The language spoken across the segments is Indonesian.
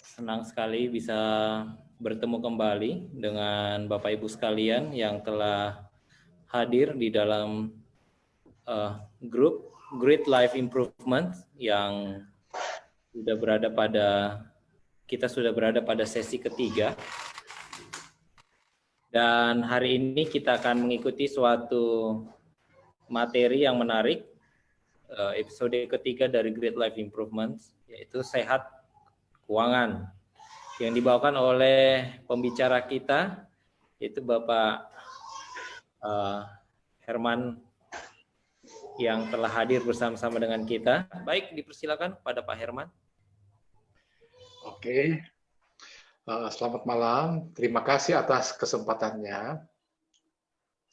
senang sekali bisa bertemu kembali dengan Bapak Ibu sekalian yang telah hadir di dalam grup Great Life Improvement yang kita sudah berada pada sesi ketiga. Dan hari ini kita akan mengikuti suatu materi yang menarik, episode ketiga dari Great Life Improvement, yaitu sehat keuangan, yang dibawakan oleh pembicara kita, yaitu Bapak Herman yang telah hadir bersama-sama dengan kita. Baik, dipersilakan pada Pak Herman. Oke, selamat malam. Terima kasih atas kesempatannya.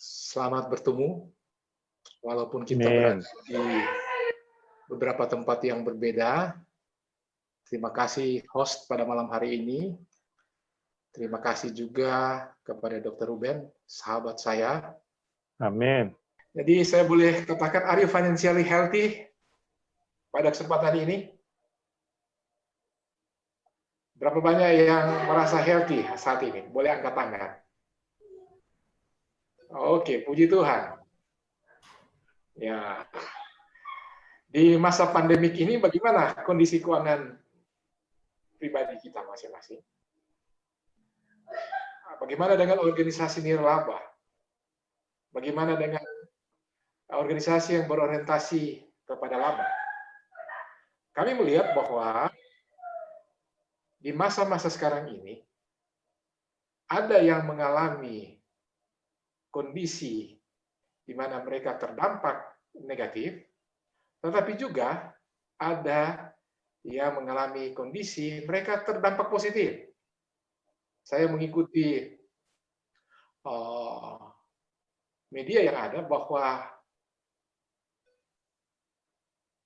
Selamat bertemu, walaupun kita berada di beberapa tempat yang berbeda. Terima kasih host pada malam hari ini. Terima kasih juga kepada Dr. Ruben, sahabat saya. Amin. Jadi saya boleh katakan, are you financially healthy pada kesempatan ini? Berapa banyak yang merasa healthy saat ini? Boleh angkat tangan. Oke, puji Tuhan. Ya, di masa pandemik ini bagaimana kondisi keuangan pribadi kita masing-masing? Bagaimana dengan organisasi nirlaba? Bagaimana dengan organisasi yang berorientasi kepada laba? Kami melihat bahwa di masa-masa sekarang ini ada yang mengalami kondisi di mana mereka terdampak negatif, tetapi juga ada yang mengalami kondisi mereka terdampak positif. Saya mengikuti media yang ada bahwa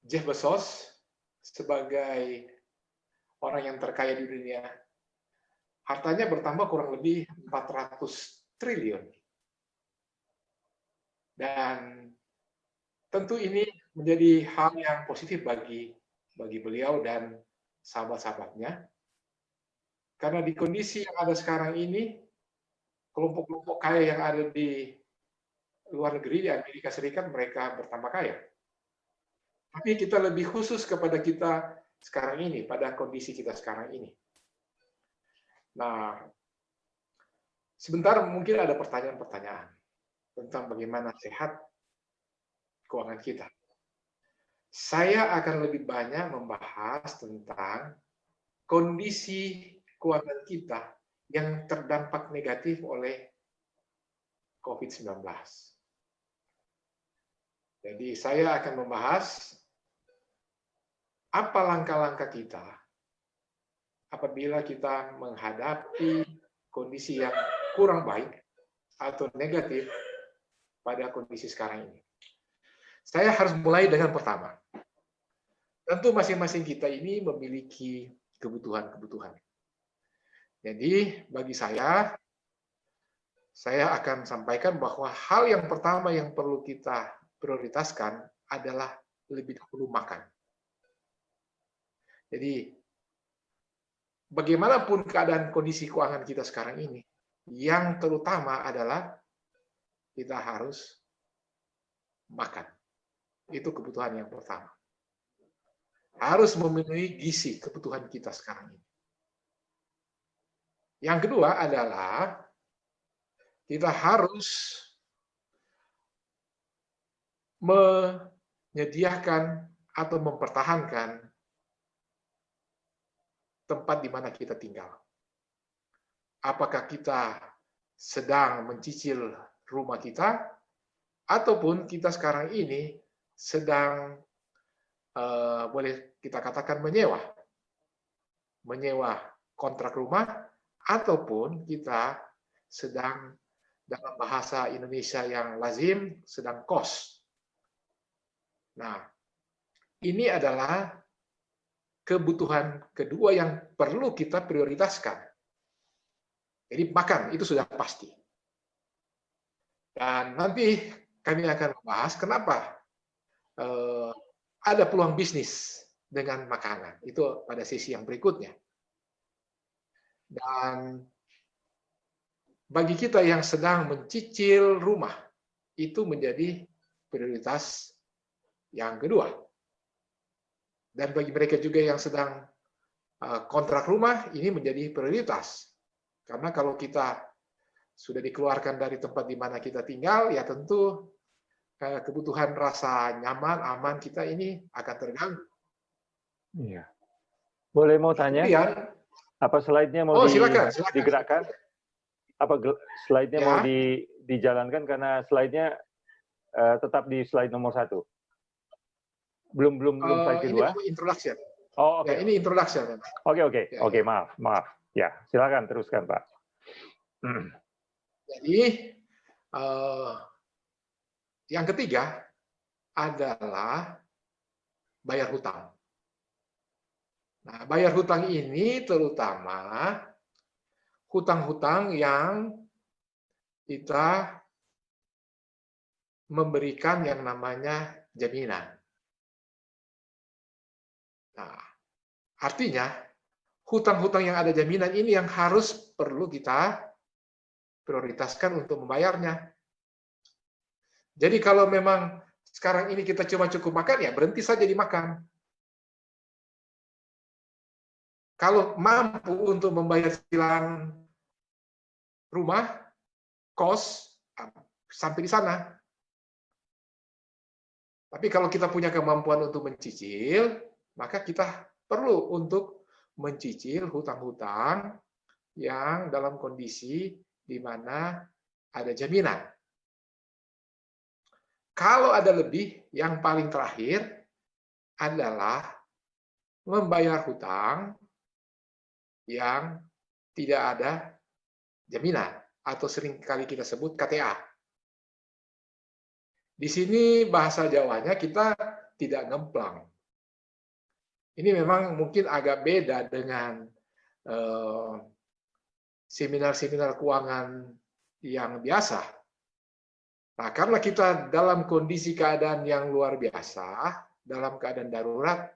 Jeff Bezos sebagai orang yang terkaya di dunia, hartanya bertambah kurang lebih 400 triliun. Dan tentu ini menjadi hal yang positif bagi beliau dan sahabat-sahabatnya. Karena di kondisi yang ada sekarang ini, kelompok-kelompok kaya yang ada di luar negeri, di Amerika Serikat, mereka bertambah kaya. Tapi kita lebih khusus kepada kita sekarang ini, pada kondisi kita sekarang ini. Nah, sebentar mungkin ada pertanyaan-pertanyaan tentang bagaimana sehat keuangan kita. Saya akan lebih banyak membahas tentang kondisi keuangan kita yang terdampak negatif oleh COVID-19. Jadi saya akan membahas apa langkah-langkah kita apabila kita menghadapi kondisi yang kurang baik atau negatif pada kondisi sekarang ini. Saya harus mulai dengan pertama. Tentu masing-masing kita ini memiliki kebutuhan-kebutuhan. Jadi bagi saya akan sampaikan bahwa hal yang pertama yang perlu kita prioritaskan adalah lebih dahulu makan. Jadi, bagaimanapun keadaan kondisi keuangan kita sekarang ini, yang terutama adalah kita harus makan. Itu kebutuhan yang pertama. Harus memenuhi gizi kebutuhan kita sekarang ini. Yang kedua adalah kita harus menyediakan atau mempertahankan tempat di mana kita tinggal. Apakah kita sedang mencicil rumah kita, ataupun kita sekarang ini sedang boleh kita katakan menyewa kontrak rumah, ataupun kita sedang dalam bahasa Indonesia yang lazim sedang kos. Nah, ini adalah kebutuhan kedua yang perlu kita prioritaskan. Jadi makan itu sudah pasti. Dan nanti kami akan membahas kenapa ada peluang bisnis dengan makanan. Itu pada sesi yang berikutnya. Dan bagi kita yang sedang mencicil rumah, itu menjadi prioritas yang kedua. Dan bagi mereka juga yang sedang kontrak rumah, ini menjadi prioritas. Karena kalau kita sudah dikeluarkan dari tempat di mana kita tinggal, ya tentu kebutuhan rasa nyaman, aman kita ini akan terganggu. Iya. Boleh mau tanya? Kemudian, Apa slide-nya mau silakan. digerakkan? Apa slide-nya Ya. mau dijalankan karena slide-nya tetap di slide nomor 1? Belum slide kedua? Ini introduction. Oh, oke. Ya, ini introduction. Oke, Ya, maaf. Ya, silakan teruskan, Pak. Jadi, yang ketiga adalah bayar hutang. Nah, bayar hutang ini terutama hutang-hutang yang kita memberikan yang namanya jaminan. Nah, artinya hutang-hutang yang ada jaminan ini yang harus perlu kita prioritaskan untuk membayarnya. Jadi kalau memang sekarang ini kita cuma cukup makan, ya berhenti saja dimakan. Kalau mampu untuk membayar cicilan rumah, kos, sampai di sana. Tapi kalau kita punya kemampuan untuk mencicil, maka kita perlu untuk mencicil hutang-hutang yang dalam kondisi di mana ada jaminan. Kalau ada lebih, yang paling terakhir adalah membayar hutang yang tidak ada jaminan, atau seringkali kita sebut KTA. Di sini bahasa Jawanya kita tidak ngemplang. Ini memang mungkin agak beda dengan seminar-seminar keuangan yang biasa. Nah, karena kita dalam kondisi keadaan yang luar biasa, dalam keadaan darurat,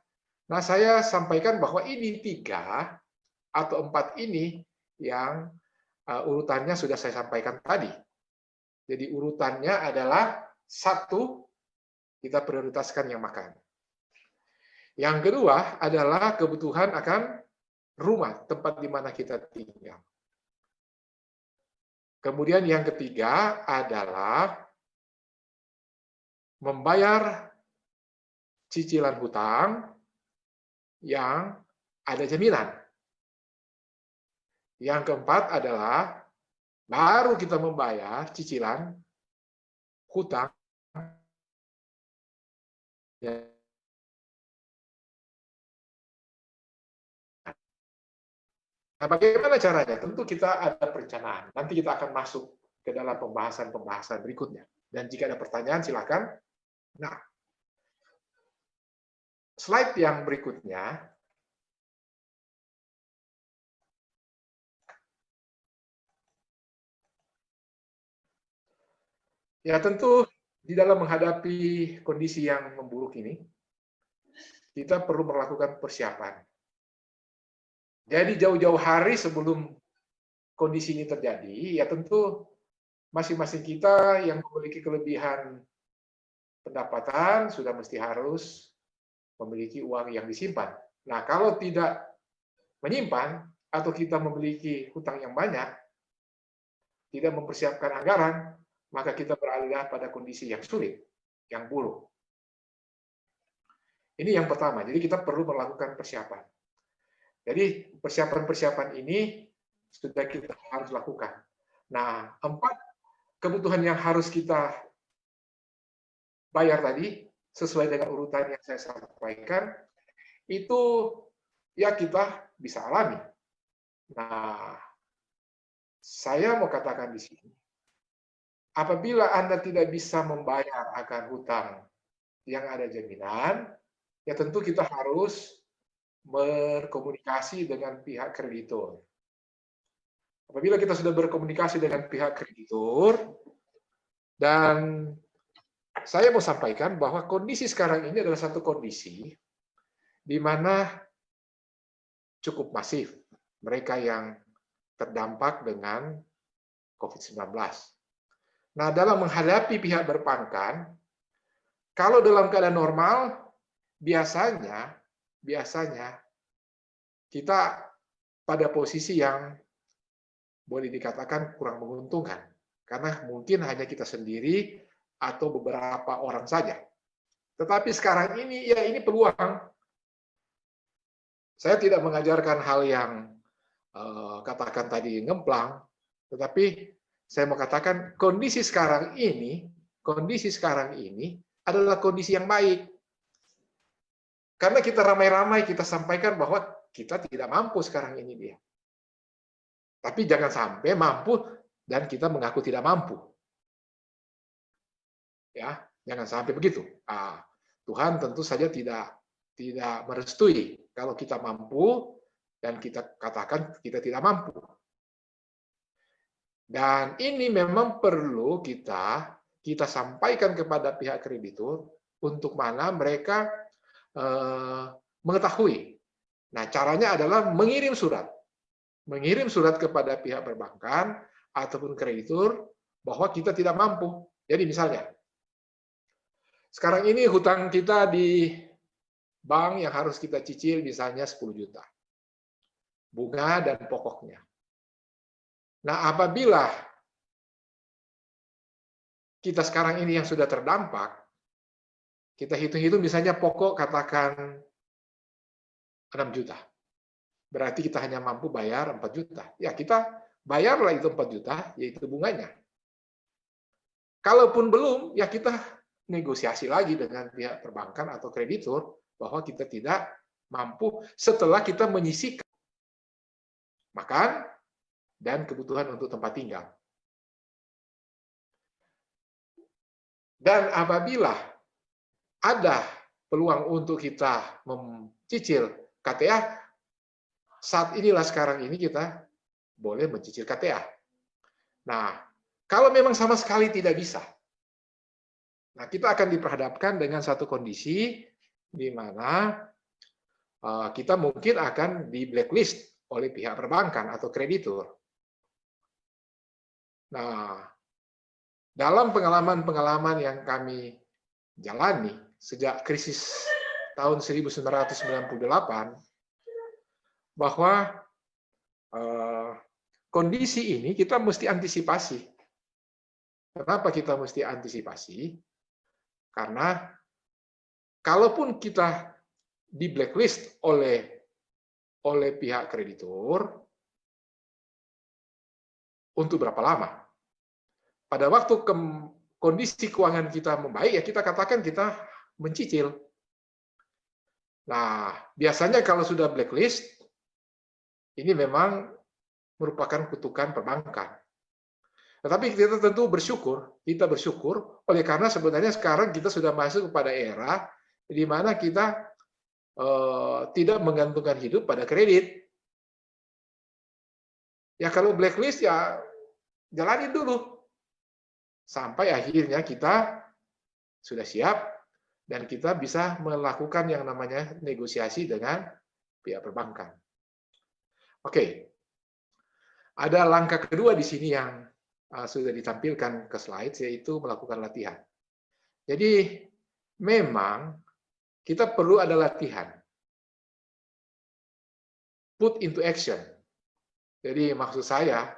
nah saya sampaikan bahwa ini 3 atau 4 ini yang urutannya sudah saya sampaikan tadi. Jadi urutannya adalah 1, kita prioritaskan yang makan. Yang kedua adalah kebutuhan akan rumah, tempat di mana kita tinggal. Kemudian yang ketiga adalah membayar cicilan hutang yang ada jaminan. Yang keempat adalah baru kita membayar cicilan hutang. Nah, bagaimana caranya? Tentu kita ada perencanaan. Nanti kita akan masuk ke dalam pembahasan-pembahasan berikutnya. Dan jika ada pertanyaan, silakan. Nah, slide yang berikutnya. Ya, tentu di dalam menghadapi kondisi yang memburuk ini, kita perlu melakukan persiapan. Jadi jauh-jauh hari sebelum kondisi ini terjadi, ya tentu masing-masing kita yang memiliki kelebihan pendapatan sudah mesti harus memiliki uang yang disimpan. Nah, kalau tidak menyimpan atau kita memiliki hutang yang banyak, tidak mempersiapkan anggaran, maka kita berada pada kondisi yang sulit, yang buruk. Ini yang pertama. Jadi kita perlu melakukan persiapan. Jadi persiapan-persiapan ini sudah kita harus lakukan. Nah, 4 kebutuhan yang harus kita bayar tadi, sesuai dengan urutan yang saya sampaikan, itu ya kita bisa alami. Nah, saya mau katakan di sini, apabila Anda tidak bisa membayar akan hutang yang ada jaminan, ya tentu kita harus berkomunikasi dengan pihak kreditur. Apabila kita sudah berkomunikasi dengan pihak kreditur, dan saya mau sampaikan bahwa kondisi sekarang ini adalah satu kondisi di mana cukup masif mereka yang terdampak dengan COVID-19. Nah, dalam menghadapi pihak perbankan, kalau dalam keadaan normal, biasanya kita pada posisi yang boleh dikatakan kurang menguntungkan. Karena mungkin hanya kita sendiri atau beberapa orang saja. Tetapi sekarang ini, ya ini peluang. Saya tidak mengajarkan hal yang katakan tadi ngemplang, tetapi saya mau katakan kondisi sekarang ini adalah kondisi yang baik. Karena kita ramai-ramai kita sampaikan bahwa kita tidak mampu sekarang ini dia. Tapi jangan sampai mampu dan kita mengaku tidak mampu. Ya, jangan sampai begitu. Tuhan tentu saja tidak merestui kalau kita mampu dan kita katakan kita tidak mampu. Dan ini memang perlu kita sampaikan kepada pihak kreditur untuk mana mereka mengetahui. Nah, caranya adalah mengirim surat kepada pihak perbankan ataupun kreditur bahwa kita tidak mampu. Jadi misalnya, sekarang ini hutang kita di bank yang harus kita cicil misalnya 10 juta. Bunga dan pokoknya. Nah, apabila kita sekarang ini yang sudah terdampak, kita hitung-hitung misalnya pokok katakan 6 juta. Berarti kita hanya mampu bayar 4 juta. Ya, kita bayarlah itu 4 juta, yaitu bunganya. Kalaupun belum, ya kita negosiasi lagi dengan pihak perbankan atau kreditur bahwa kita tidak mampu setelah kita menyisihkan makan dan kebutuhan untuk tempat tinggal. Dan apabila ada peluang untuk kita mencicil KTA, saat inilah sekarang ini kita boleh mencicil KTA. Nah, kalau memang sama sekali tidak bisa, nah kita akan diperhadapkan dengan satu kondisi di mana kita mungkin akan di blacklist oleh pihak perbankan atau kreditur. Nah, dalam pengalaman-pengalaman yang kami jalani sejak krisis tahun 1998, bahwa kondisi ini kita mesti antisipasi. Kenapa kita mesti antisipasi? Karena kalaupun kita di blacklist oleh pihak kreditur, untuk berapa lama? Pada waktu kondisi keuangan kita membaik, ya kita katakan kita mencicil. Nah, biasanya kalau sudah blacklist, ini memang merupakan kutukan perbankan. Tetapi kita tentu bersyukur, oleh karena sebenarnya sekarang kita sudah masuk kepada era di mana kita tidak menggantungkan hidup pada kredit. Ya kalau blacklist ya jalani dulu. Sampai akhirnya kita sudah siap dan kita bisa melakukan yang namanya negosiasi dengan pihak perbankan. Oke. Ada langkah kedua di sini yang sudah ditampilkan ke slide, yaitu melakukan latihan. Jadi memang kita perlu ada latihan. Put into action. Jadi maksud saya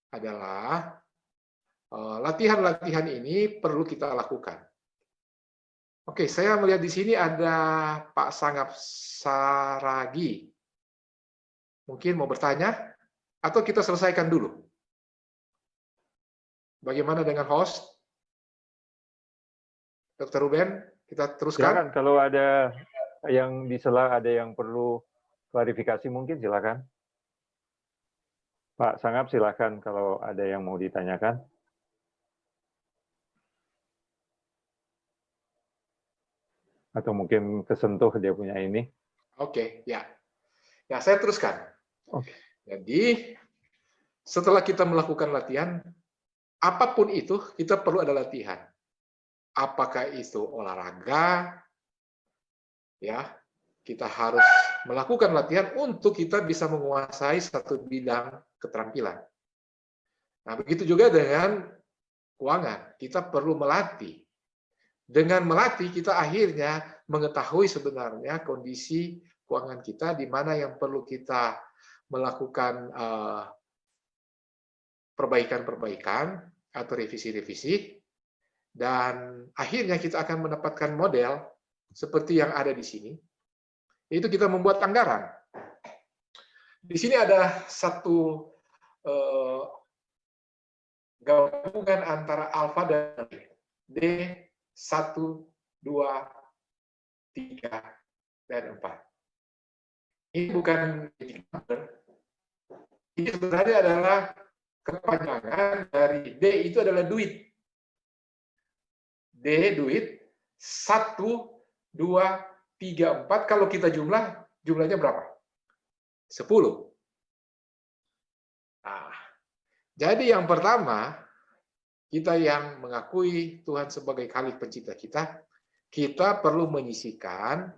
adalah latihan-latihan ini perlu kita lakukan. Oke, saya melihat di sini ada Pak Sangap Saragi. Mungkin mau bertanya? Atau kita selesaikan dulu? Bagaimana dengan host? Dr. Ruben, kita teruskan? Silakan, kalau ada yang di sela, ada yang perlu klarifikasi mungkin silakan. Pak Sangap silakan kalau ada yang mau ditanyakan. Atau mungkin kesentuh dia punya ini. Oke, ya. Ya, saya teruskan. Oke. Jadi, setelah kita melakukan latihan, apapun itu, kita perlu ada latihan. Apakah itu olahraga, ya, kita harus melakukan latihan untuk kita bisa menguasai satu bidang keterampilan. Nah, begitu juga dengan keuangan. Kita perlu melatih. Dengan melatih, kita akhirnya mengetahui sebenarnya kondisi keuangan kita, di mana yang perlu kita melakukan perbaikan-perbaikan atau revisi-revisi, dan akhirnya kita akan mendapatkan model seperti yang ada di sini, yaitu kita membuat anggaran. Di sini ada satu gabungan antara alfa dan D, 1, 2, 3, dan 4. Ini bukan indikator. Ini sebenarnya adalah kepanjangan dari D, itu adalah duit. D, duit, 1, 2, 3, 4. Kalau kita jumlahnya berapa? 10. Nah, jadi yang pertama, kita yang mengakui Tuhan sebagai Khalik Pencipta kita, kita perlu menyisihkan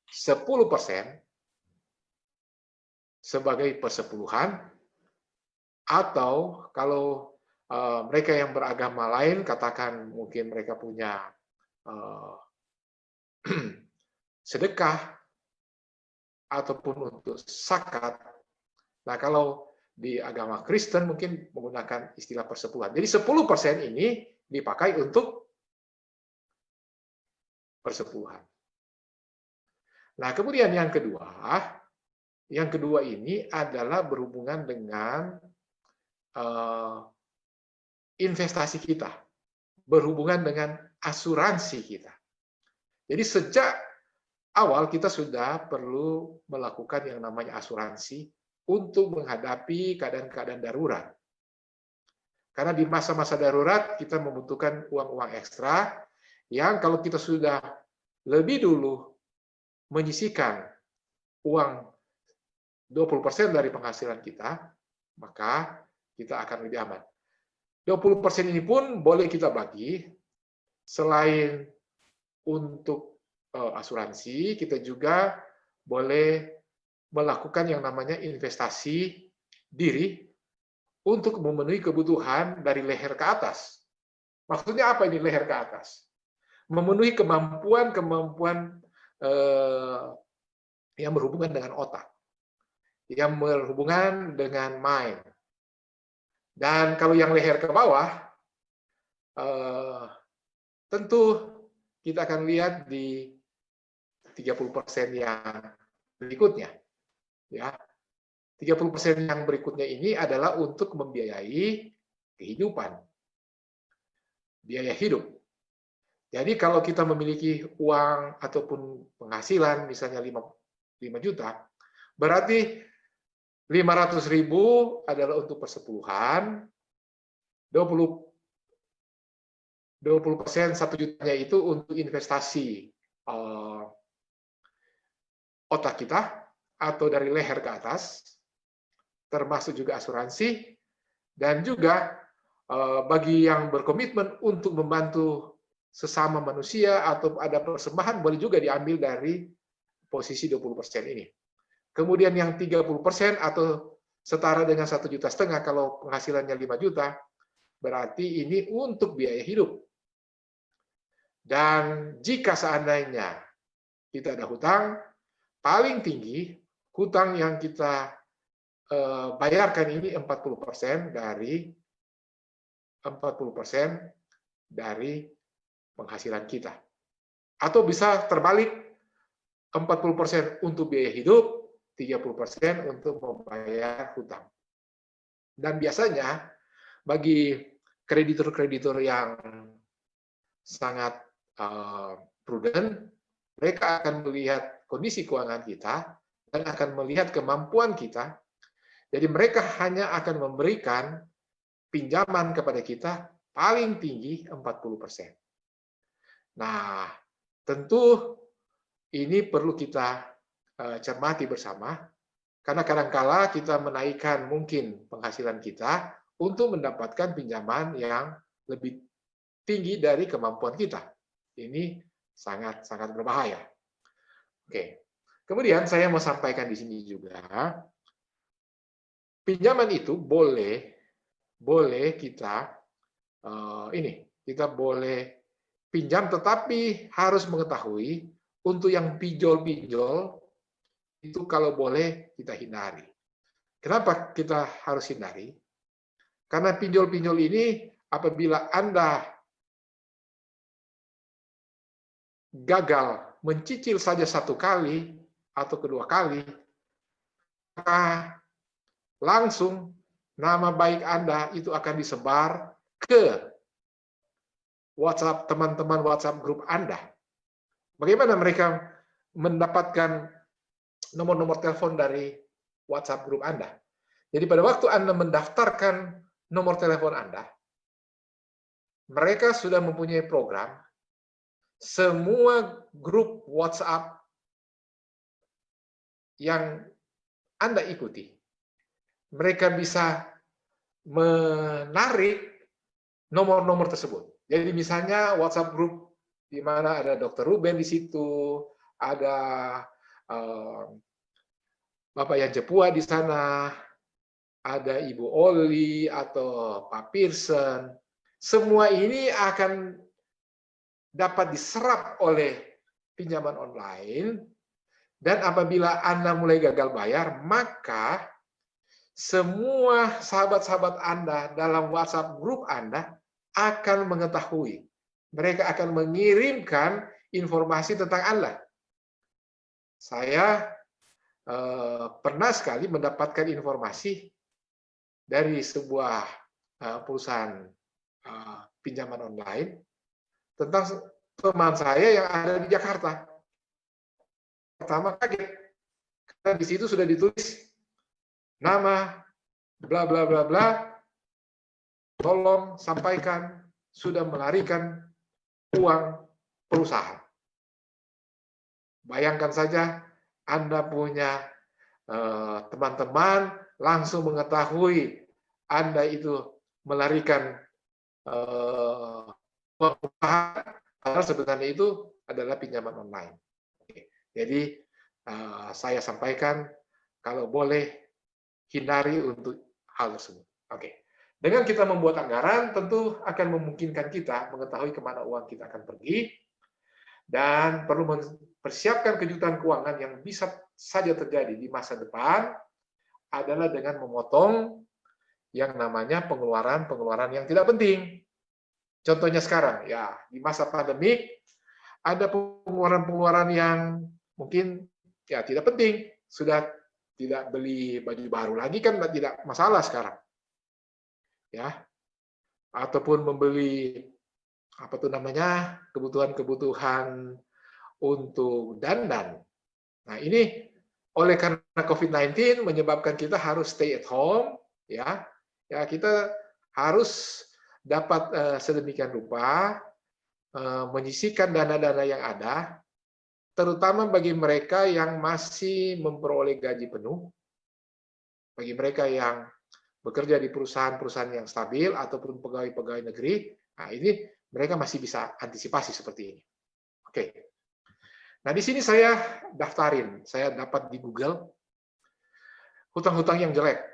10% sebagai persepuluhan, atau kalau mereka yang beragama lain, katakan mungkin mereka punya sedekah ataupun untuk zakat. Nah, kalau di agama Kristen mungkin menggunakan istilah persepuluhan. Jadi 10% ini dipakai untuk persepuluhan. Nah, kemudian yang kedua ini adalah berhubungan dengan investasi kita, berhubungan dengan asuransi kita. Jadi sejak awal kita sudah perlu melakukan yang namanya asuransi untuk menghadapi keadaan-keadaan darurat. Karena di masa-masa darurat kita membutuhkan uang-uang ekstra yang kalau kita sudah lebih dulu menyisihkan uang 20% dari penghasilan kita, maka kita akan lebih aman. 20% ini pun boleh kita bagi, selain untuk asuransi, kita juga boleh melakukan yang namanya investasi diri untuk memenuhi kebutuhan dari leher ke atas. Maksudnya apa ini leher ke atas? Memenuhi kemampuan yang berhubungan dengan otak, yang berhubungan dengan mind. Dan kalau yang leher ke bawah, tentu kita akan lihat di 30% yang berikutnya. Ya, 30% yang berikutnya ini adalah untuk membiayai kehidupan, biaya hidup. Jadi kalau kita memiliki uang ataupun penghasilan misalnya 5 juta, berarti 500.000 adalah untuk persepuluhan, 20% 1 jutanya itu untuk investasi otak kita atau dari leher ke atas, termasuk juga asuransi, dan juga bagi yang berkomitmen untuk membantu sesama manusia atau ada persembahan boleh juga diambil dari posisi 20% ini. Kemudian yang 30% atau setara dengan 1,5 juta kalau penghasilannya 5 juta, berarti ini untuk biaya hidup. Dan jika seandainya kita ada hutang, paling tinggi hutang yang kita bayarkan ini 40% dari penghasilan kita. Atau bisa terbalik, 40% untuk biaya hidup, 30% untuk membayar hutang. Dan biasanya bagi kreditur-kreditur yang sangat prudent, mereka akan melihat kondisi keuangan kita dan akan melihat kemampuan kita. Jadi mereka hanya akan memberikan pinjaman kepada kita paling tinggi 40%. Nah, tentu ini perlu kita cermati bersama, karena kadangkala kita menaikkan mungkin penghasilan kita untuk mendapatkan pinjaman yang lebih tinggi dari kemampuan kita. Ini sangat-sangat berbahaya. Oke. Kemudian saya mau sampaikan di sini juga, pinjaman itu boleh kita kita boleh pinjam, tetapi harus mengetahui untuk yang pinjol-pinjol itu kalau boleh kita hindari. Kenapa kita harus hindari? Karena pinjol-pinjol ini apabila Anda gagal mencicil saja satu kali atau kedua kali, maka langsung nama baik Anda itu akan disebar ke WhatsApp, teman-teman WhatsApp grup Anda. Bagaimana mereka mendapatkan nomor-nomor telepon dari WhatsApp grup Anda? Jadi pada waktu Anda mendaftarkan nomor telepon Anda, mereka sudah mempunyai program, semua grup WhatsApp yang Anda ikuti, mereka bisa menarik nomor-nomor tersebut. Jadi misalnya WhatsApp grup di mana ada Dr. Ruben di situ, ada Bapak Yan Cepua di sana, ada Ibu Oli atau Pak Pearson. Semua ini akan dapat diserap oleh pinjaman online, dan apabila Anda mulai gagal bayar, maka semua sahabat-sahabat Anda dalam WhatsApp grup Anda akan mengetahui. Mereka akan mengirimkan informasi tentang Anda. Saya pernah sekali mendapatkan informasi dari sebuah perusahaan pinjaman online tentang teman saya yang ada di Jakarta. Pertama kaget, karena di situ sudah ditulis nama bla bla bla bla, tolong sampaikan sudah melarikan uang perusahaan. Bayangkan saja Anda punya teman-teman langsung mengetahui Anda itu melarikan uang perusahaan, padahal sebenarnya itu adalah pinjaman online. Jadi saya sampaikan kalau boleh hindari untuk hal tersebut. Oke. Dengan kita membuat anggaran, tentu akan memungkinkan kita mengetahui kemana uang kita akan pergi, dan perlu mempersiapkan kejutan keuangan yang bisa saja terjadi di masa depan adalah dengan memotong yang namanya pengeluaran-pengeluaran yang tidak penting. Contohnya sekarang, ya di masa pandemi ada pengeluaran-pengeluaran yang mungkin ya tidak penting, sudah tidak beli baju baru lagi kan tidak masalah sekarang, ya, ataupun membeli apa tuh namanya kebutuhan-kebutuhan untuk dandan. Nah ini oleh karena COVID-19 menyebabkan kita harus stay at home, ya kita harus dapat sedemikian rupa menyisihkan dana-dana yang ada, terutama bagi mereka yang masih memperoleh gaji penuh, bagi mereka yang bekerja di perusahaan-perusahaan yang stabil ataupun pegawai-pegawai negeri. Nah ini mereka masih bisa antisipasi seperti ini. Oke. Nah di sini saya daftarin, saya dapat di Google hutang-hutang yang jelek.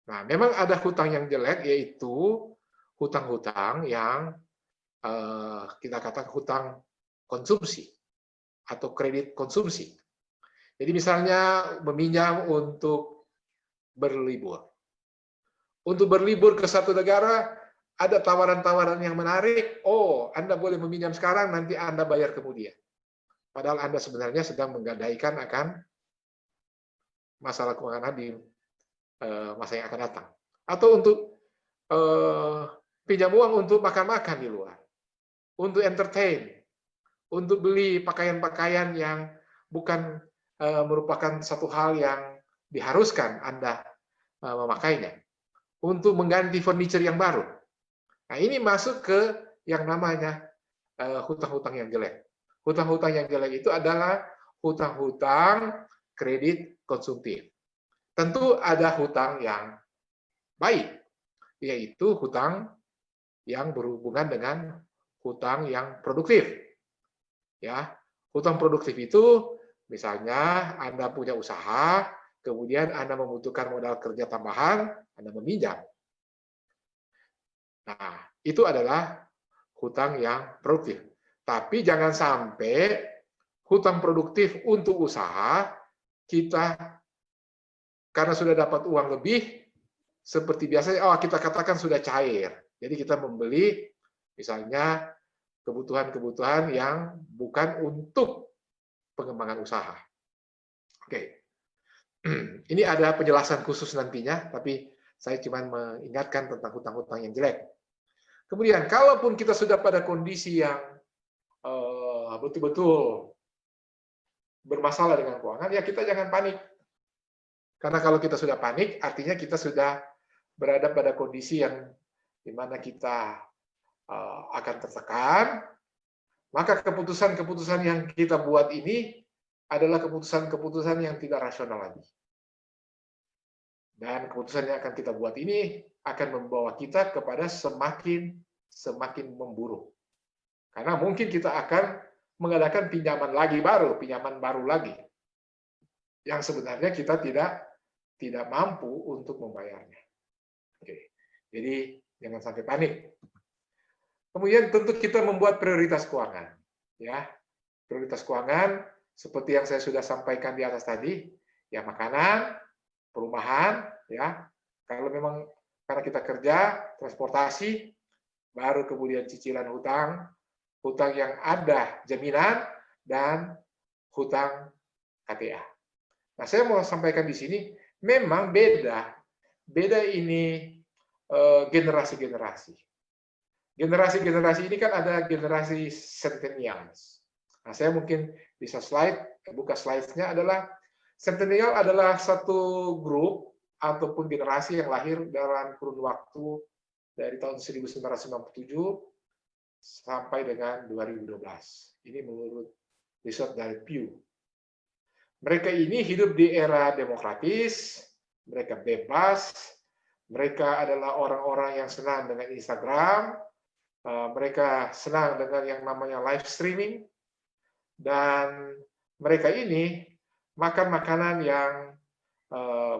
Nah memang ada hutang yang jelek, yaitu hutang-hutang yang kita katakan hutang konsumsi atau kredit konsumsi. Jadi misalnya meminjam untuk berlibur. Untuk berlibur ke satu negara, ada tawaran-tawaran yang menarik. Oh, Anda boleh meminjam sekarang, nanti Anda bayar kemudian. Padahal Anda sebenarnya sedang menggadaikan akan masalah keuangan di masa yang akan datang. Atau untuk pinjam uang untuk makan-makan di luar. Untuk entertain, untuk beli pakaian-pakaian yang bukan merupakan satu hal yang diharuskan Anda memakainya, untuk mengganti furniture yang baru. Nah ini masuk ke yang namanya hutang-hutang yang jelek. Hutang-hutang yang jelek itu adalah hutang-hutang kredit konsumtif. Tentu ada hutang yang baik, yaitu hutang yang berhubungan dengan hutang yang produktif. Ya, hutang produktif itu misalnya Anda punya usaha, kemudian Anda membutuhkan modal kerja tambahan, Anda meminjam. Nah, itu adalah hutang yang produktif. Tapi jangan sampai hutang produktif untuk usaha kita karena sudah dapat uang lebih, seperti biasa, kita katakan sudah cair. Jadi kita membeli misalnya kebutuhan-kebutuhan yang bukan untuk pengembangan usaha. Oke. Ini ada penjelasan khusus nantinya, tapi saya cuma mengingatkan tentang hutang-hutang yang jelek. Kemudian, kalaupun kita sudah pada kondisi yang betul-betul bermasalah dengan keuangan, ya kita jangan panik. Karena kalau kita sudah panik, artinya kita sudah berada pada kondisi yang di mana kita akan tertekan, maka keputusan-keputusan yang kita buat ini adalah keputusan-keputusan yang tidak rasional lagi. Dan keputusan yang akan kita buat ini akan membawa kita kepada semakin memburuk. Karena mungkin kita akan mengadakan pinjaman baru lagi, yang sebenarnya kita tidak mampu untuk membayarnya. Oke. Jadi jangan sampai panik. Kemudian tentu kita membuat prioritas keuangan, ya. Prioritas keuangan seperti yang saya sudah sampaikan di atas tadi, ya makanan, perumahan, ya. Kalau memang karena kita kerja, transportasi, baru kemudian cicilan hutang yang ada jaminan, dan hutang KTA. Nah, saya mau sampaikan di sini, memang beda ini generasi-generasi. Generasi-generasi ini kan ada generasi centennials. Nah, saya mungkin bisa buka slide-nya adalah centennial adalah satu grup ataupun generasi yang lahir dalam kurun waktu dari tahun 1997 sampai dengan 2012. Ini menurut riset dari Pew. Mereka ini hidup di era demokratis, mereka bebas, mereka adalah orang-orang yang senang dengan Instagram, mereka senang dengan yang namanya live streaming, dan mereka ini makan makanan yang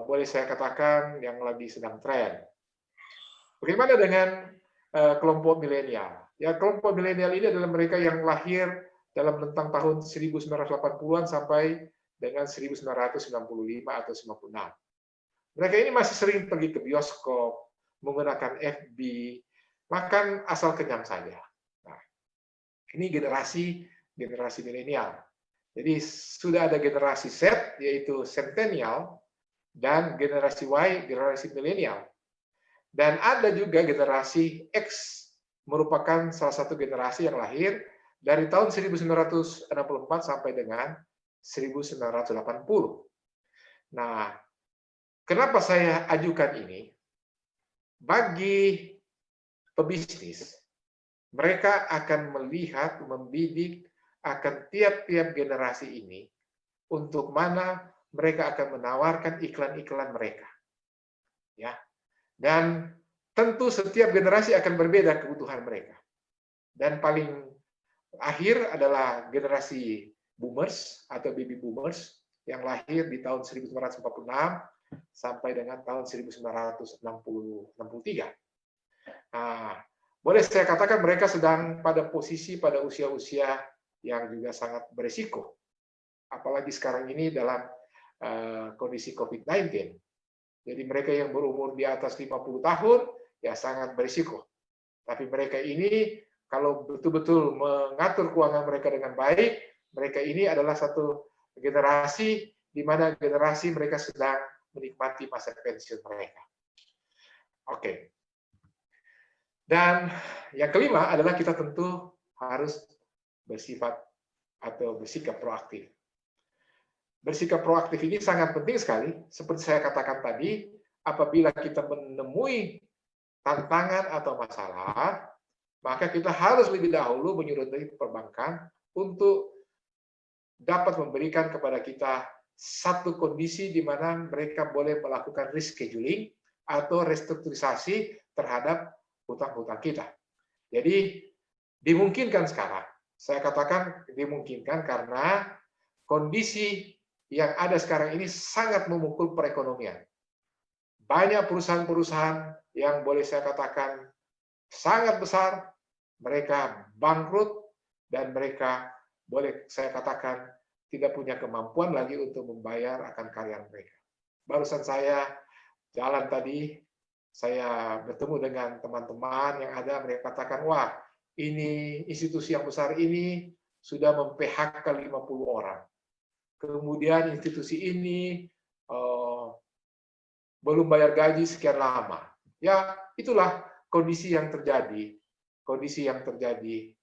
boleh saya katakan yang lagi sedang tren. Bagaimana dengan kelompok milenial? Ya, kelompok milenial ini adalah mereka yang lahir dalam rentang tahun 1980-an sampai dengan 1995 atau 96. Mereka ini masih sering pergi ke bioskop, menggunakan FB, makan asal kenyang saja. Nah, ini generasi milenial. Jadi sudah ada generasi Z, yaitu centennial, dan generasi Y, generasi milenial. Dan ada juga generasi X, merupakan salah satu generasi yang lahir dari tahun 1964 sampai dengan 1980. Nah, kenapa saya ajukan ini? Bagi pebisnis, mereka akan melihat, membidik akan tiap-tiap generasi ini untuk mana mereka akan menawarkan iklan-iklan mereka. Ya. Dan tentu setiap generasi akan berbeda kebutuhan mereka. Dan paling akhir adalah generasi boomers atau baby boomers yang lahir di tahun 1946 sampai dengan tahun 1963. Nah, boleh saya katakan mereka sedang pada usia-usia yang juga sangat berisiko. Apalagi sekarang ini dalam kondisi COVID-19. Jadi mereka yang berumur di atas 50 tahun, ya sangat berisiko. Tapi mereka ini, kalau betul-betul mengatur keuangan mereka dengan baik, mereka ini adalah satu generasi di mana generasi mereka sedang menikmati masa pensiun mereka. Oke. Dan yang kelima adalah kita tentu harus bersikap proaktif. Bersikap proaktif ini sangat penting sekali, seperti saya katakan tadi, apabila kita menemui tantangan atau masalah, maka kita harus lebih dahulu menyurati perbankan untuk dapat memberikan kepada kita satu kondisi di mana mereka boleh melakukan rescheduling atau restrukturisasi terhadap hutang-hutang kita. Jadi dimungkinkan sekarang, saya katakan dimungkinkan karena kondisi yang ada sekarang ini sangat memukul perekonomian. Banyak perusahaan-perusahaan yang boleh saya katakan sangat besar, mereka bangkrut dan mereka boleh saya katakan tidak punya kemampuan lagi untuk membayar akan karyawan mereka. Barusan saya jalan tadi, saya bertemu dengan teman-teman yang ada, mereka katakan, wah ini institusi yang besar ini sudah mem-PHK 50 orang. Kemudian institusi ini belum bayar gaji sekian lama. Ya, itulah kondisi yang terjadi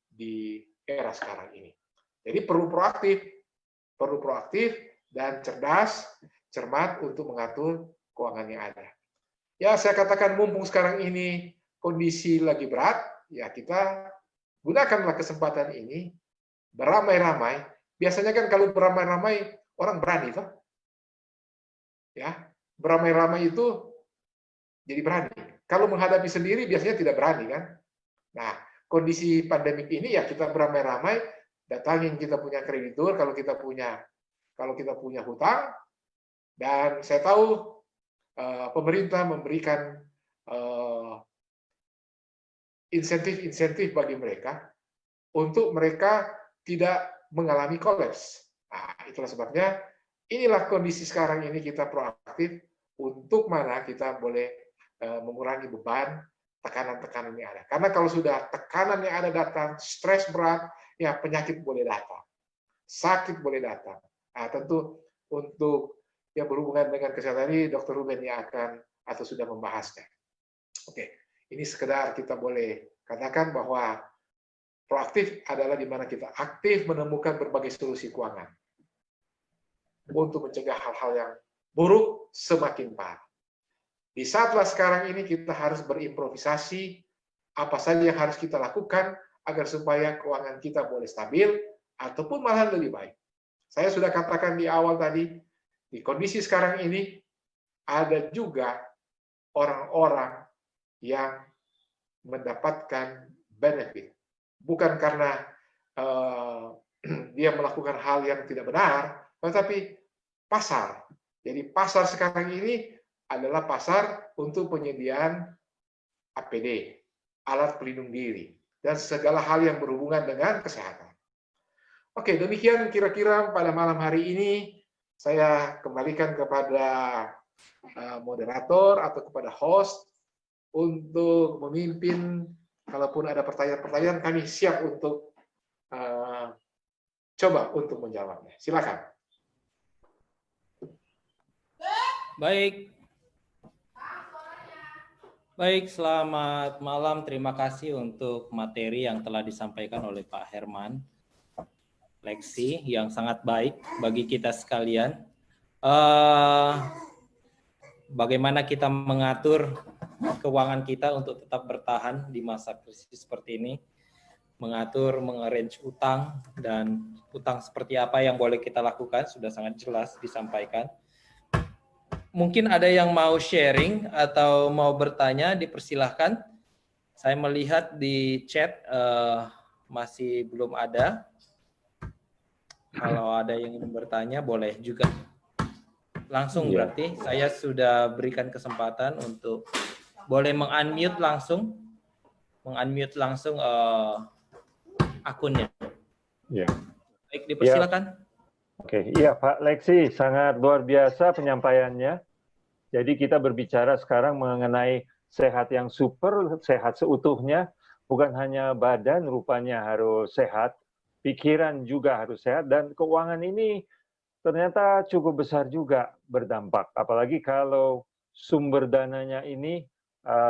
di era sekarang ini. Jadi perlu proaktif dan cerdas, cermat untuk mengatur keuangan yang ada. Ya, saya katakan mumpung sekarang ini kondisi lagi berat, ya kita gunakanlah kesempatan ini beramai-ramai. Biasanya kan kalau beramai-ramai orang berani, toh? Ya, beramai-ramai itu jadi berani. Kalau menghadapi sendiri biasanya tidak berani, kan? Nah, kondisi pandemik ini ya kita beramai-ramai, datangin kita punya kreditur, kalau kita punya hutang, dan saya tahu pemerintah memberikan insentif-insentif bagi mereka untuk mereka tidak mengalami kolaps. Nah, itulah sebabnya inilah kondisi sekarang ini kita proaktif untuk mana kita boleh mengurangi beban tekanan-tekanan yang ada. Karena kalau sudah tekanan yang ada datang, stres berat, ya penyakit boleh datang, sakit boleh datang. Nah, tentu untuk yang berhubungan dengan kesehatan ini, Dr. Ruben yang akan atau sudah membahasnya. Oke, ini sekedar kita boleh katakan bahwa proaktif adalah di mana kita aktif menemukan berbagai solusi keuangan untuk mencegah hal-hal yang buruk semakin parah. Di saatlah sekarang ini kita harus berimprovisasi apa saja yang harus kita lakukan agar supaya keuangan kita boleh stabil ataupun malah lebih baik. Saya sudah katakan di awal tadi, di kondisi sekarang ini ada juga orang-orang yang mendapatkan benefit. Bukan karena dia melakukan hal yang tidak benar, tetapi pasar. Jadi pasar sekarang ini adalah pasar untuk penyediaan APD, alat pelindung diri, dan segala hal yang berhubungan dengan kesehatan. Oke, demikian kira-kira pada malam hari ini saya kembalikan kepada moderator atau kepada host untuk memimpin. Kalaupun ada pertanyaan-pertanyaan, kami siap untuk coba untuk menjawabnya. Silakan. Baik, selamat malam. Terima kasih untuk materi yang telah disampaikan oleh Pak Herman. Leksi yang sangat baik bagi kita sekalian. Bagaimana kita mengatur keuangan kita untuk tetap bertahan di masa krisis seperti ini. Mengatur, mengarrange utang, dan utang seperti apa yang boleh kita lakukan sudah sangat jelas disampaikan. Mungkin ada yang mau sharing atau mau bertanya, dipersilahkan. Saya melihat di chat masih belum ada. Kalau ada yang ingin bertanya, boleh juga. Langsung berarti saya sudah berikan kesempatan untuk boleh meng-unmute langsung akunnya. Ya. Baik, dipersilakan. Oke, iya Pak Leksi, sangat luar biasa penyampaiannya. Jadi kita berbicara sekarang mengenai sehat yang super, sehat seutuhnya, bukan hanya badan rupanya harus sehat, pikiran juga harus sehat, dan keuangan ini ternyata cukup besar juga berdampak. Apalagi kalau sumber dananya ini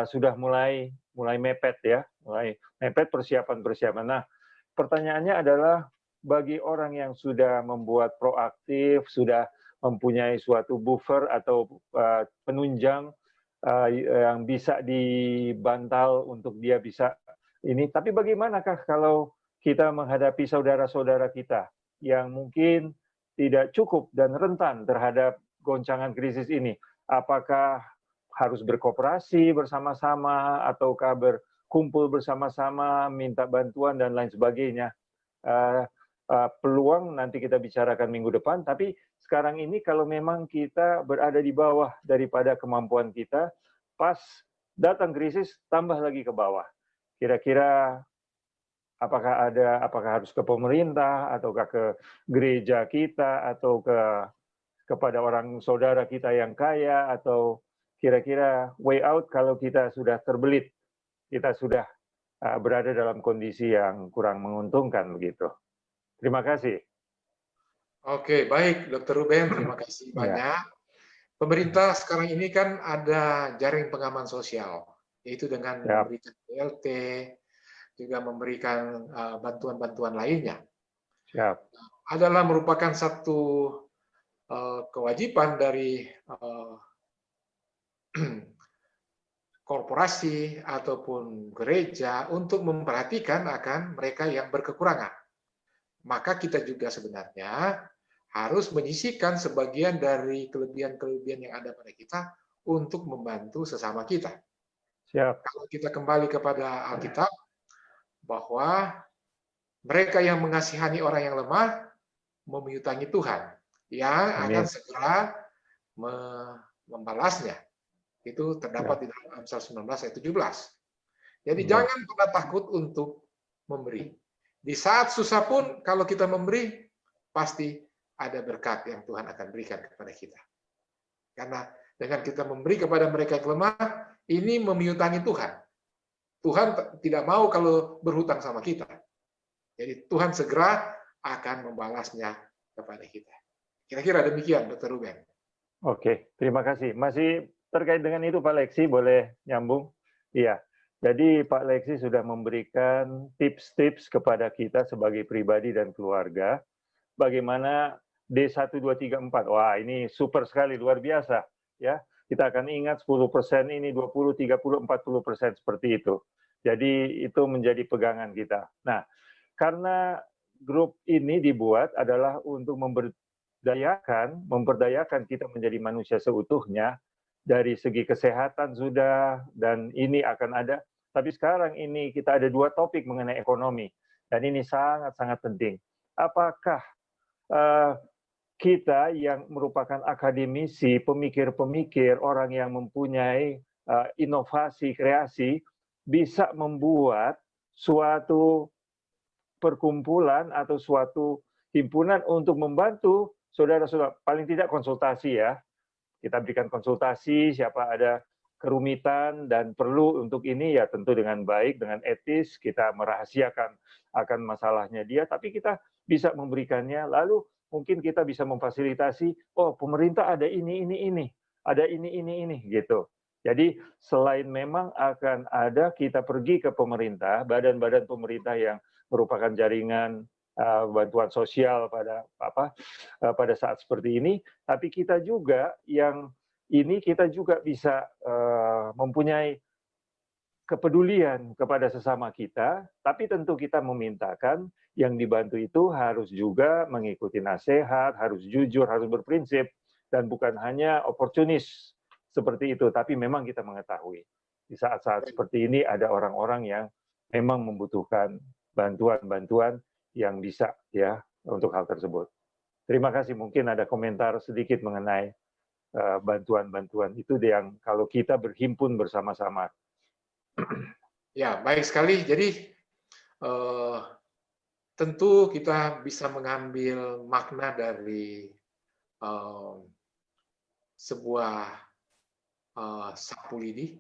sudah mulai mepet ya, mulai mepet persiapan-persiapan. Nah, pertanyaannya adalah bagi orang yang sudah membuat proaktif, sudah mempunyai suatu buffer atau penunjang yang bisa dibantal untuk dia bisa ini. Tapi bagaimanakah kalau kita menghadapi saudara-saudara kita yang mungkin tidak cukup dan rentan terhadap goncangan krisis ini? Apakah harus berkooperasi bersama-sama ataukah berkumpul bersama-sama, minta bantuan dan lain sebagainya? peluang nanti kita bicarakan minggu depan, tapi sekarang ini kalau memang kita berada di bawah daripada kemampuan kita, pas datang krisis tambah lagi ke bawah. Kira-kira apakah harus ke pemerintah ataukah ke gereja kita atau kepada orang saudara kita yang kaya, atau kira-kira way out kalau kita sudah terbelit, kita sudah berada dalam kondisi yang kurang menguntungkan begitu. Terima kasih. Oke, baik Dr. Ruben, terima kasih banyak. Pemerintah sekarang ini kan ada jaring pengaman sosial, yaitu dengan memberikan BLT, juga memberikan bantuan-bantuan lainnya. Adalah merupakan satu kewajiban dari korporasi ataupun gereja untuk memperhatikan akan mereka yang berkekurangan. Maka kita juga sebenarnya harus menyisihkan sebagian dari kelebihan-kelebihan yang ada pada kita untuk membantu sesama kita. Kalau kita kembali kepada Alkitab, bahwa mereka yang mengasihani orang yang lemah memuyutangi Tuhan yang akan segera membalasnya. Itu terdapat di dalam Amsal 19 ayat 17. Jadi jangan pernah takut untuk memberi. Di saat susah pun kalau kita memberi, pasti ada berkat yang Tuhan akan berikan kepada kita. Karena dengan kita memberi kepada mereka yang lemah, ini memuyutangi Tuhan. Tuhan tidak mau kalau berhutang sama kita. Jadi Tuhan segera akan membalasnya kepada kita. Kira-kira demikian, Dr. Ruben. Oke, terima kasih. Masih terkait dengan itu Pak Leksi, boleh nyambung? Iya. Jadi Pak Leksi sudah memberikan tips-tips kepada kita sebagai pribadi dan keluarga, bagaimana D1234. Wah, ini super sekali, luar biasa. Ya, kita akan ingat 10% ini 20, 30, 40% seperti itu. Jadi itu menjadi pegangan kita. Nah, karena grup ini dibuat adalah untuk memperdayakan kita menjadi manusia seutuhnya, dari segi kesehatan sudah, dan ini akan ada. Tapi sekarang ini kita ada 2 topik mengenai ekonomi, dan ini sangat-sangat penting. Apakah kita yang merupakan akademisi, pemikir-pemikir, orang yang mempunyai inovasi, kreasi, bisa membuat suatu perkumpulan atau suatu himpunan untuk membantu saudara-saudara, paling tidak konsultasi ya. Kita berikan konsultasi, siapa ada kerumitan dan perlu untuk ini, ya tentu dengan baik, dengan etis, kita merahasiakan akan masalahnya dia, tapi kita bisa memberikannya, lalu mungkin kita bisa memfasilitasi, oh pemerintah ada ini, ada ini, gitu. Jadi selain memang akan ada, kita pergi ke pemerintah, badan-badan pemerintah yang merupakan jaringan bantuan sosial pada saat seperti ini, tapi kita juga kita juga bisa mempunyai kepedulian kepada sesama kita, tapi tentu kita memintakan yang dibantu itu harus juga mengikuti nasihat, harus jujur, harus berprinsip, dan bukan hanya oportunis seperti itu, tapi memang kita mengetahui di saat-saat seperti ini ada orang-orang yang memang membutuhkan bantuan-bantuan yang bisa ya untuk hal tersebut. Terima kasih. Mungkin ada komentar sedikit mengenai bantuan-bantuan itu yang kalau kita berhimpun bersama-sama. Ya, baik sekali. Jadi tentu kita bisa mengambil makna dari sebuah sapu lidi.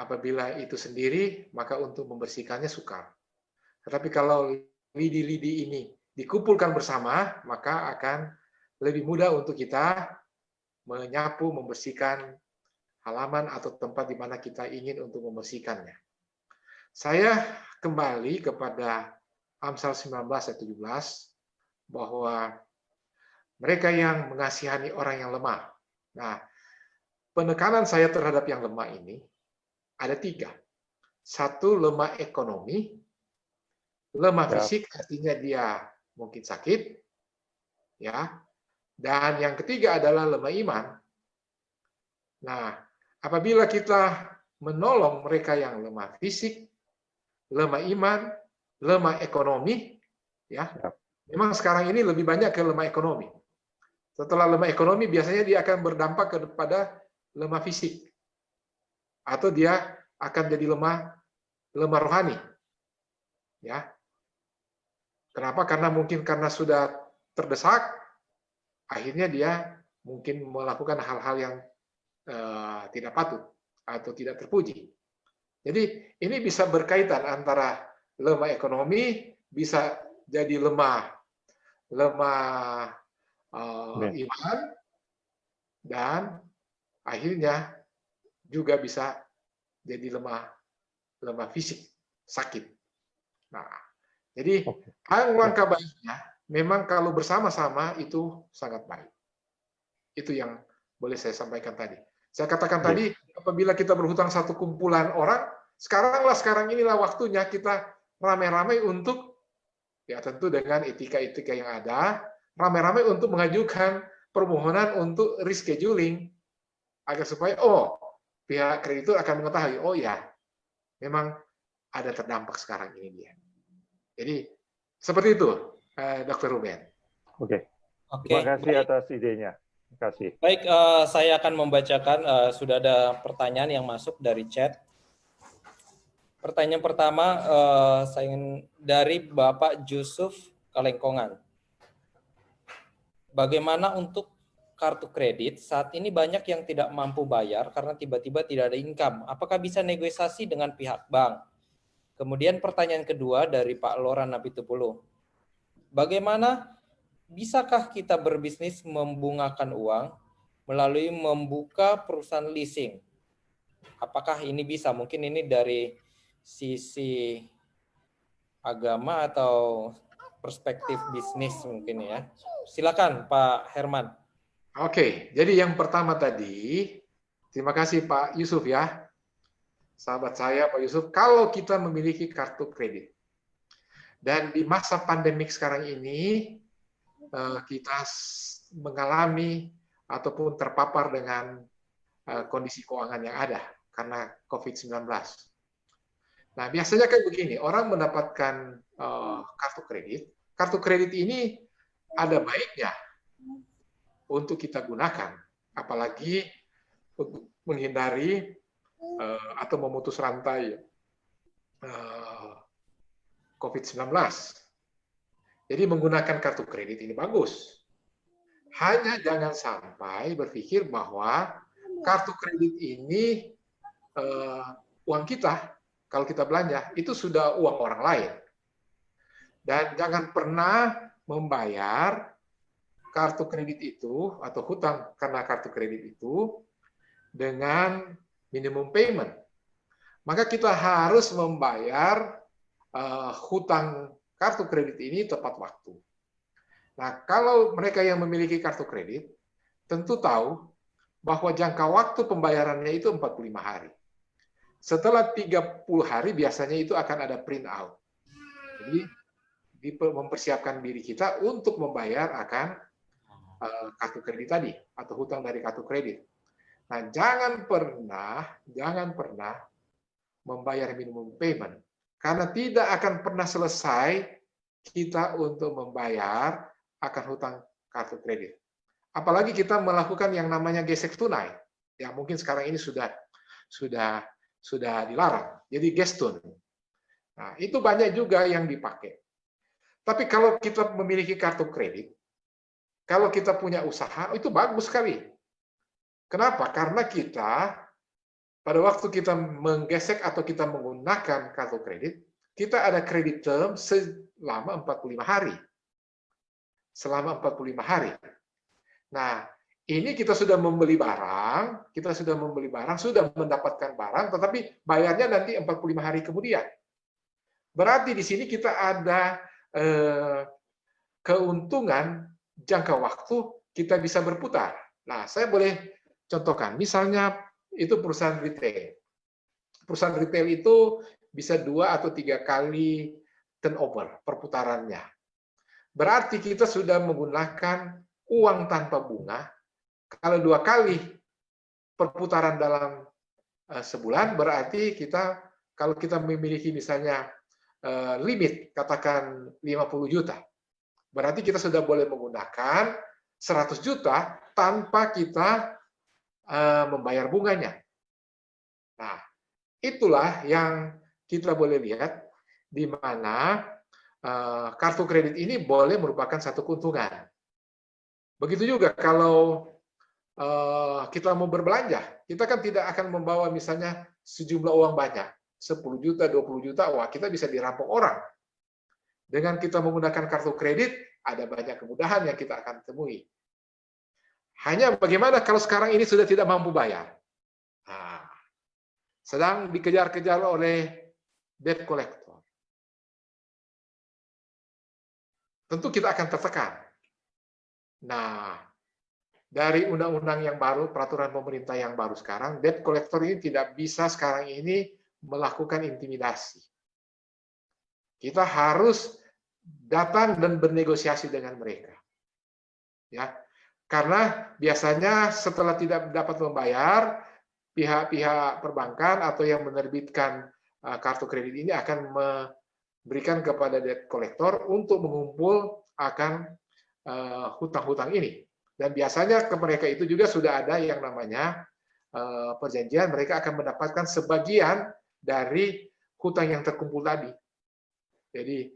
Apabila itu sendiri, maka untuk membersihkannya sukar. Tetapi kalau lidi-lidi ini dikumpulkan bersama, maka akan lebih mudah untuk kita menyapu, membersihkan halaman atau tempat di mana kita ingin untuk membersihkannya. Saya kembali kepada Amsal 19 ayat 17, bahwa mereka yang mengasihani orang yang lemah. Nah, penekanan saya terhadap yang lemah ini ada 3. 1, lemah ekonomi. Lemah fisik artinya dia mungkin sakit. Ya. Dan yang ketiga adalah lemah iman. Nah, apabila kita menolong mereka yang lemah fisik, lemah iman, lemah ekonomi, ya, memang sekarang ini lebih banyak ke lemah ekonomi. Setelah lemah ekonomi, biasanya dia akan berdampak kepada lemah fisik. Atau dia akan jadi lemah rohani. Ya. Kenapa? Karena mungkin karena sudah terdesak, akhirnya dia mungkin melakukan hal-hal yang tidak patut atau tidak terpuji. Jadi ini bisa berkaitan antara lemah ekonomi, bisa jadi lemah iman, dan akhirnya juga bisa jadi lemah fisik, sakit. Nah, jadi langkah baiknya memang kalau bersama-sama itu sangat baik. Itu yang boleh saya sampaikan tadi. Saya katakan tadi, apabila kita berhutang satu kumpulan orang, sekarang inilah waktunya kita ramai-ramai untuk, ya tentu dengan etika-etika yang ada, ramai-ramai untuk mengajukan permohonan untuk rescheduling, agar supaya, pihak kreditur akan mengetahui, oh ya, memang ada terdampak sekarang ini dia. Jadi, seperti itu, Dr. Ruben. Oke. Terima kasih atas idenya. Terima kasih. Baik, saya akan membacakan, sudah ada pertanyaan yang masuk dari chat. Pertanyaan pertama saya ingin dari Bapak Yusuf Kalengkongan. Bagaimana untuk kartu kredit? Saat ini banyak yang tidak mampu bayar karena tiba-tiba tidak ada income. Apakah bisa negosiasi dengan pihak bank? Kemudian pertanyaan kedua dari Pak Loran Napitupulu. Bagaimana bisakah kita berbisnis membungakan uang melalui membuka perusahaan leasing? Apakah ini bisa? Mungkin ini dari sisi agama atau perspektif bisnis mungkin ya. Silakan Pak Herman. Oke, jadi yang pertama tadi, terima kasih Pak Yusuf ya. Sahabat saya Pak Yusuf, kalau kita memiliki kartu kredit, dan di masa pandemik sekarang ini, kita mengalami ataupun terpapar dengan kondisi keuangan yang ada karena COVID-19. Nah, biasanya kayak begini, orang mendapatkan kartu kredit ini ada baiknya untuk kita gunakan, apalagi untuk menghindari atau memutus rantai COVID-19. Jadi menggunakan kartu kredit ini bagus. Hanya jangan sampai berpikir bahwa kartu kredit ini uang kita, kalau kita belanja, itu sudah uang orang lain. Dan jangan pernah membayar kartu kredit itu atau hutang karena kartu kredit itu dengan minimum payment. Maka kita harus membayar hutang kartu kredit ini tepat waktu. Nah, kalau mereka yang memiliki kartu kredit tentu tahu bahwa jangka waktu pembayarannya itu 45 hari. Setelah 30 hari biasanya itu akan ada print out. Jadi mempersiapkan diri kita untuk membayar akan kartu kredit tadi atau hutang dari kartu kredit. Nah, jangan pernah membayar minimum payment karena tidak akan pernah selesai kita untuk membayar akan hutang kartu kredit. Apalagi kita melakukan yang namanya gesek tunai, yang mungkin sekarang ini sudah dilarang. Jadi gestun. Nah, itu banyak juga yang dipakai. Tapi kalau kita memiliki kartu kredit, kalau kita punya usaha, itu bagus sekali. Kenapa? Karena kita, pada waktu kita menggesek atau kita menggunakan kartu kredit, kita ada kredit term selama 45 hari. Selama 45 hari. Nah, ini kita sudah membeli barang, sudah mendapatkan barang, tetapi bayarnya nanti 45 hari kemudian. Berarti di sini kita ada keuntungan jangka waktu kita bisa berputar. Nah, saya boleh contohkan, misalnya itu perusahaan retail. Perusahaan retail itu bisa 2 atau 3 kali turnover perputarannya. Berarti kita sudah menggunakan uang tanpa bunga. Kalau 2 kali perputaran dalam sebulan, berarti kalau kita memiliki misalnya limit, katakan 50 juta. Berarti kita sudah boleh menggunakan 100 juta tanpa kita membayar bunganya. Nah, itulah yang kita boleh lihat di mana kartu kredit ini boleh merupakan satu keuntungan. Begitu juga kalau kita mau berbelanja, kita kan tidak akan membawa misalnya sejumlah uang banyak, 10 juta, 20 juta, wah kita bisa dirampok orang. Dengan kita menggunakan kartu kredit, ada banyak kemudahan yang kita akan temui. Hanya bagaimana kalau sekarang ini sudah tidak mampu bayar? Nah, sedang dikejar-kejar oleh debt collector. Tentu kita akan tertekan. Nah, dari undang-undang yang baru, peraturan pemerintah yang baru sekarang, debt collector ini tidak bisa sekarang ini melakukan intimidasi. Kita harus datang dan bernegosiasi dengan mereka. Ya, karena biasanya setelah tidak dapat membayar, pihak-pihak perbankan atau yang menerbitkan kartu kredit ini akan memberikan kepada debt collector untuk mengumpul akan hutang-hutang ini. Dan biasanya ke mereka itu juga sudah ada yang namanya perjanjian, mereka akan mendapatkan sebagian dari hutang yang terkumpul tadi. Jadi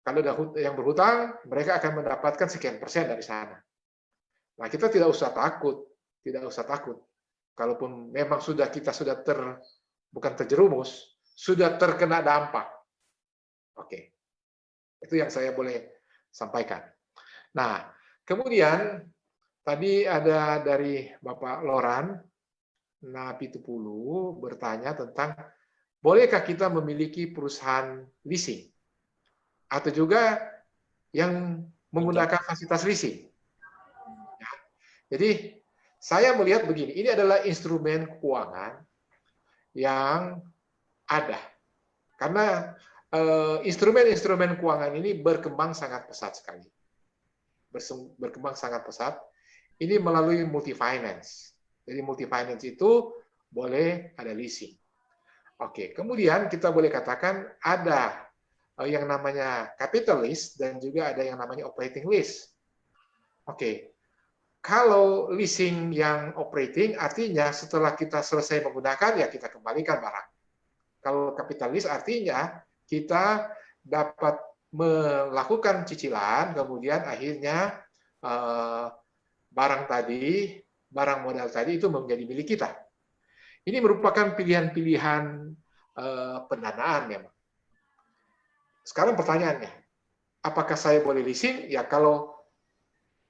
kalau ada yang berhutang, mereka akan mendapatkan sekian persen dari sana. Nah, kita tidak usah takut, tidak usah takut. Kalaupun memang kita sudah bukan terjerumus, sudah terkena dampak. Oke, itu yang saya boleh sampaikan. Nah, kemudian tadi ada dari Bapak Loran Napitupulu bertanya tentang bolehkah kita memiliki perusahaan leasing atau juga yang menggunakan fasilitas leasing. Jadi saya melihat begini, ini adalah instrumen keuangan yang ada. Karena instrumen-instrumen keuangan ini berkembang sangat pesat sekali. Berkembang sangat pesat. Ini melalui multi finance. Jadi multi finance itu boleh ada leasing. Oke, kemudian kita boleh katakan ada yang namanya capital lease dan juga ada yang namanya operating lease. Oke. Kalau leasing yang operating artinya setelah kita selesai menggunakan ya kita kembalikan barang. Kalau capital lease artinya kita dapat melakukan cicilan kemudian akhirnya barang modal tadi itu menjadi milik kita. Ini merupakan pilihan-pilihan pendanaan memang. Sekarang pertanyaannya, apakah saya boleh leasing? Ya kalau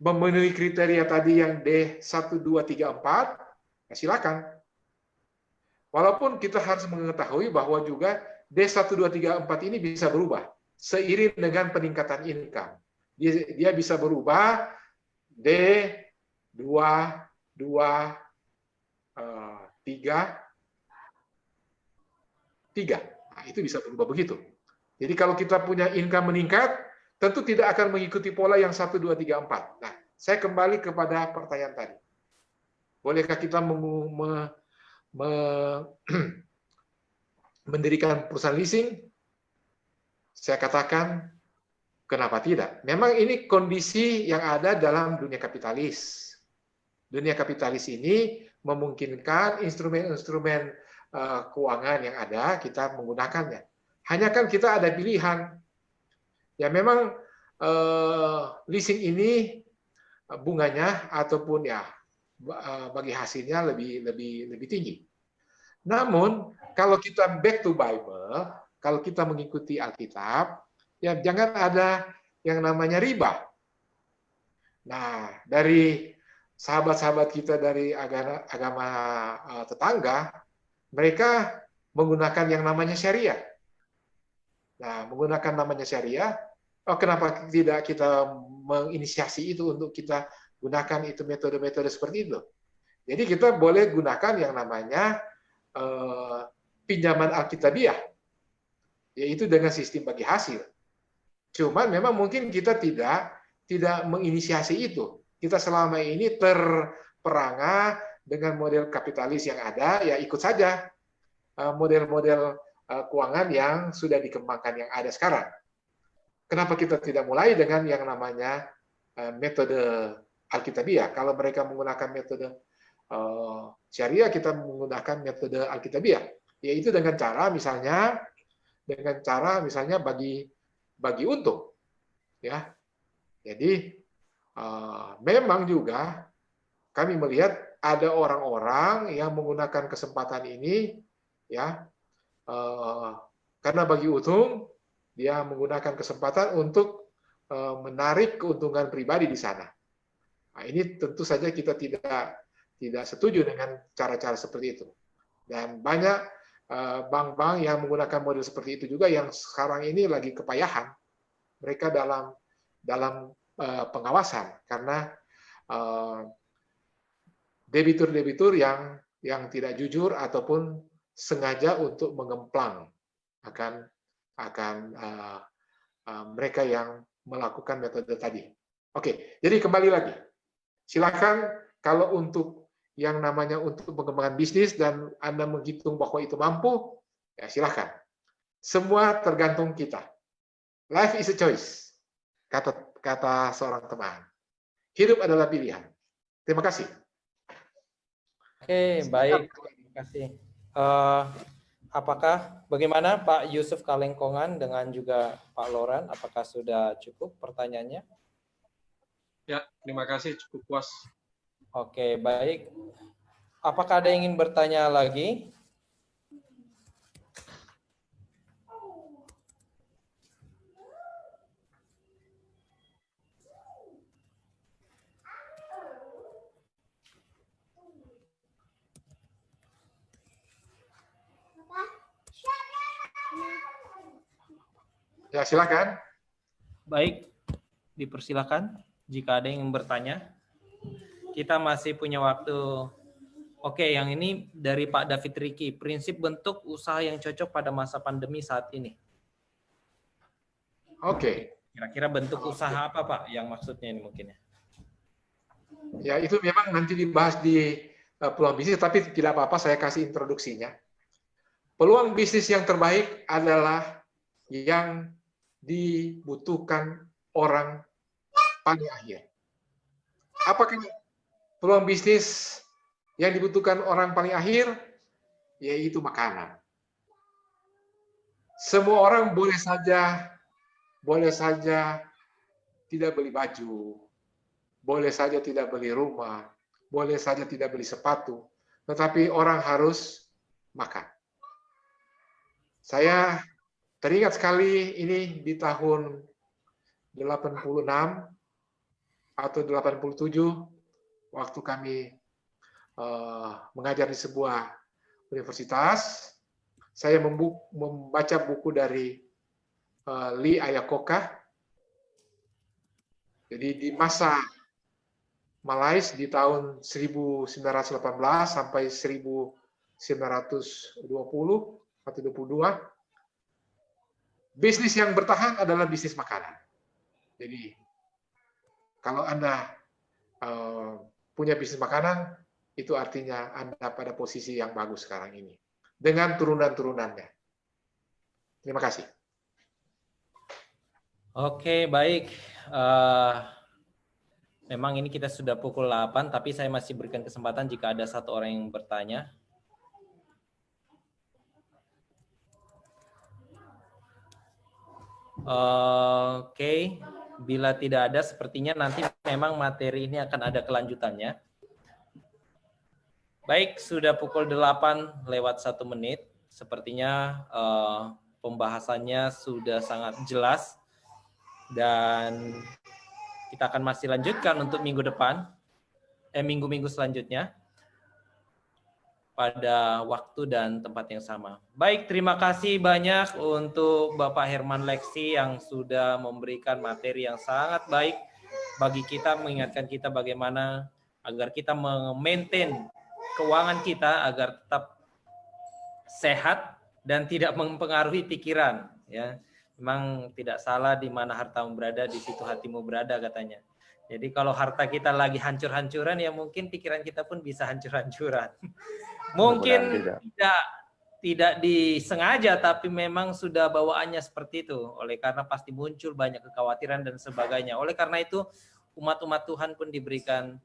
memenuhi kriteria tadi yang D1, 2, 3, 4, ya silakan. Walaupun kita harus mengetahui bahwa juga D1, 2, 3, 4 ini bisa berubah seiring dengan peningkatan income. Dia bisa berubah D2, 2, 3. Nah, itu bisa berubah begitu. Jadi kalau kita punya income meningkat, tentu tidak akan mengikuti pola yang 1, 2, 3, 4. Nah, saya kembali kepada pertanyaan tadi. Bolehkah kita mendirikan perusahaan leasing? Saya katakan, kenapa tidak? Memang ini kondisi yang ada dalam dunia kapitalis. Dunia kapitalis ini memungkinkan instrumen-instrumen keuangan yang ada, kita menggunakannya. Hanya kan kita ada pilihan. Ya memang leasing ini bunganya ataupun ya bagi hasilnya lebih tinggi. Namun kalau kita back to Bible, kalau kita mengikuti Alkitab, ya jangan ada yang namanya riba. Nah, dari sahabat-sahabat kita dari agama tetangga, mereka menggunakan yang namanya syariah. Nah, menggunakan namanya syariah, kenapa tidak kita menginisiasi itu untuk kita gunakan itu metode-metode seperti itu? Jadi kita boleh gunakan yang namanya pinjaman alkitabiah, yaitu dengan sistem bagi hasil. Cuman memang mungkin kita tidak menginisiasi itu. Kita selama ini terperangah dengan model kapitalis yang ada, ya ikut saja model-model keuangan yang sudah dikembangkan yang ada sekarang. Kenapa kita tidak mulai dengan yang namanya metode Alkitabiah? Kalau mereka menggunakan metode Syariah, kita menggunakan metode Alkitabiah, yaitu dengan cara misalnya bagi untung, ya. Jadi memang juga kami melihat ada orang-orang yang menggunakan kesempatan ini, ya, karena bagi untung dia menggunakan kesempatan untuk menarik keuntungan pribadi di sana. Nah, ini tentu saja kita tidak setuju dengan cara-cara seperti itu. Dan banyak bank-bank yang menggunakan model seperti itu juga yang sekarang ini lagi kepayahan. Mereka dalam pengawasan karena debitur-debitur yang tidak jujur ataupun sengaja untuk mengemplang akan mereka yang melakukan metode tadi. Oke, jadi kembali lagi. Silakan kalau untuk yang namanya untuk pengembangan bisnis dan Anda menghitung bahwa itu mampu, ya silakan. Semua tergantung kita. Life is a choice, kata seorang teman. Hidup adalah pilihan. Terima kasih. Oke, baik. Terima kasih. Apakah bagaimana Pak Yusuf Kalengkongan dengan juga Pak Loran? Apakah sudah cukup pertanyaannya? Ya, terima kasih, cukup puas. Oke, baik. Apakah ada yang ingin bertanya lagi? Ya, silakan. Baik, dipersilakan jika ada yang ingin bertanya. Kita masih punya waktu. Oke, yang ini dari Pak David Riki. Prinsip bentuk usaha yang cocok pada masa pandemi saat ini. Oke. Kira-kira bentuk usaha apa, Pak, yang maksudnya ini mungkin ya? Ya, itu memang nanti dibahas di peluang bisnis, tapi tidak apa-apa, saya kasih introduksinya. Peluang bisnis yang terbaik adalah yang dibutuhkan orang paling akhir. Apakah peluang bisnis yang dibutuhkan orang paling akhir? Yaitu makanan. Semua orang boleh saja tidak beli baju, boleh saja tidak beli rumah, boleh saja tidak beli sepatu, tetapi orang harus makan. Saya teringat sekali ini di tahun 86 atau 87 waktu kami mengajar di sebuah universitas. Saya membaca buku dari Lee Iacocca. Jadi di masa Malais di tahun 1918 sampai 1920 atau 22, bisnis yang bertahan adalah bisnis makanan. Jadi kalau Anda punya bisnis makanan, itu artinya Anda pada posisi yang bagus sekarang ini dengan turunan-turunannya. Terima kasih. Oke, baik. Memang ini kita sudah pukul 8, tapi saya masih berikan kesempatan jika ada satu orang yang bertanya. Oke, bila tidak ada, sepertinya nanti memang materi ini akan ada kelanjutannya. Baik, sudah pukul 8 lewat 1 menit. Sepertinya pembahasannya sudah sangat jelas. Dan kita akan masih lanjutkan untuk minggu depan, minggu-minggu selanjutnya. Pada waktu dan tempat yang sama. Baik, terima kasih banyak untuk Bapak Herman Leksi yang sudah memberikan materi yang sangat baik bagi kita, mengingatkan kita bagaimana agar kita memaintain keuangan kita agar tetap sehat dan tidak mempengaruhi pikiran. Ya, memang tidak salah di mana hartamu berada, di situ hatimu berada katanya. Jadi kalau harta kita lagi hancur-hancuran, ya mungkin pikiran kita pun bisa hancur-hancuran. Mungkin tidak disengaja, tapi memang sudah bawaannya seperti itu. Oleh karena pasti muncul banyak kekhawatiran dan sebagainya. Oleh karena itu umat-umat Tuhan pun diberikan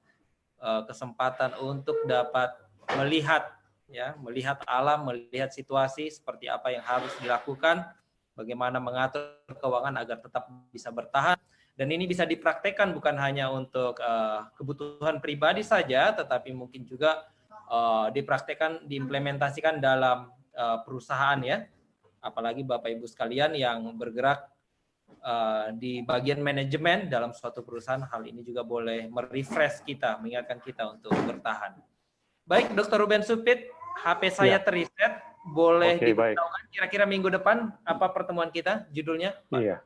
kesempatan untuk dapat melihat alam, melihat situasi seperti apa yang harus dilakukan, bagaimana mengatur keuangan agar tetap bisa bertahan. Dan ini bisa dipraktekkan bukan hanya untuk kebutuhan pribadi saja, tetapi mungkin juga dipraktekkan, diimplementasikan dalam perusahaan ya. Apalagi Bapak Ibu sekalian yang bergerak di bagian manajemen dalam suatu perusahaan, hal ini juga boleh merefresh kita, mengingatkan kita untuk bertahan. Baik, Dr. Ruben Supit, HP saya terreset, boleh diberitahukan kira-kira minggu depan apa pertemuan kita, judulnya, Pak? Iya.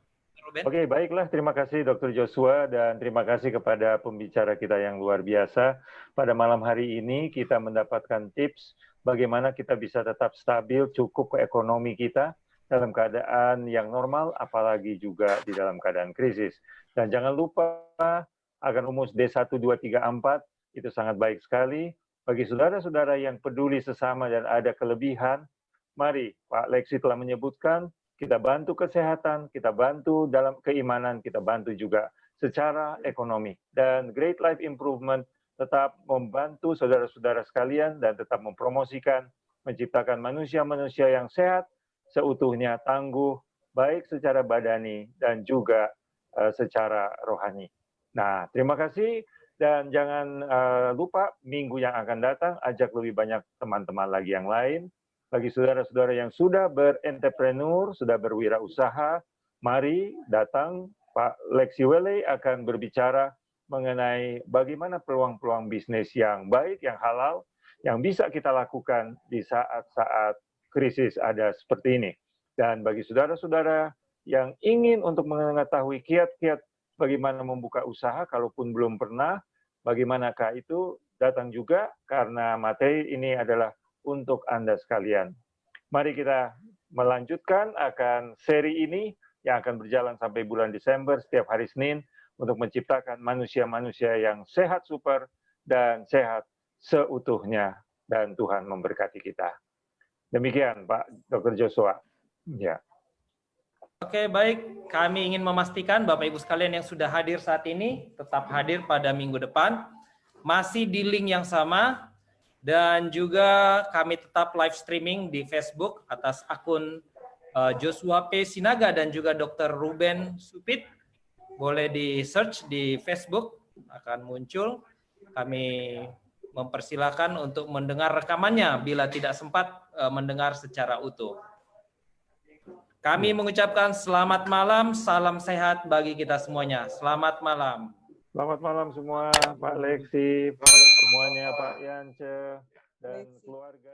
Ruben? Oke, baiklah. Terima kasih Dr. Joshua dan terima kasih kepada pembicara kita yang luar biasa. Pada malam hari ini kita mendapatkan tips bagaimana kita bisa tetap stabil, cukup ke ekonomi kita dalam keadaan yang normal, apalagi juga di dalam keadaan krisis. Dan jangan lupa akan rumus D12344 itu sangat baik sekali. Bagi saudara-saudara yang peduli sesama dan ada kelebihan, mari Pak Lexi telah menyebutkan, kita bantu kesehatan, kita bantu dalam keimanan, kita bantu juga secara ekonomi. Dan Great Life Improvement tetap membantu saudara-saudara sekalian dan tetap mempromosikan, menciptakan manusia-manusia yang sehat, seutuhnya tangguh, baik secara badani dan juga secara rohani. Nah, terima kasih dan jangan lupa minggu yang akan datang, ajak lebih banyak teman-teman lagi yang lain. Bagi saudara-saudara yang sudah berentrepreneur, sudah berwirausaha, mari datang. Pak Lexi Wele akan berbicara mengenai bagaimana peluang-peluang bisnis yang baik, yang halal, yang bisa kita lakukan di saat-saat krisis ada seperti ini. Dan bagi saudara-saudara yang ingin untuk mengetahui kiat-kiat bagaimana membuka usaha, kalaupun belum pernah, bagaimanakah itu, datang juga, karena materi ini adalah untuk Anda sekalian. Mari kita melanjutkan akan seri ini yang akan berjalan sampai bulan Desember setiap hari Senin untuk menciptakan manusia-manusia yang sehat super dan sehat seutuhnya dan Tuhan memberkati kita. Demikian Pak Dr. Joshua. Ya. Oke, baik. Kami ingin memastikan Bapak Ibu sekalian yang sudah hadir saat ini tetap hadir pada minggu depan. Masih di link yang sama. Dan juga kami tetap live streaming di Facebook atas akun Joshua P. Sinaga dan juga Dr. Ruben Supit. Boleh di search di Facebook, akan muncul. Kami mempersilakan untuk mendengar rekamannya bila tidak sempat mendengar secara utuh. Kami mengucapkan selamat malam, salam sehat bagi kita semuanya. Selamat malam. Selamat malam semua, Pak Lexi, semuanya, Pak Yance, dan keluarga.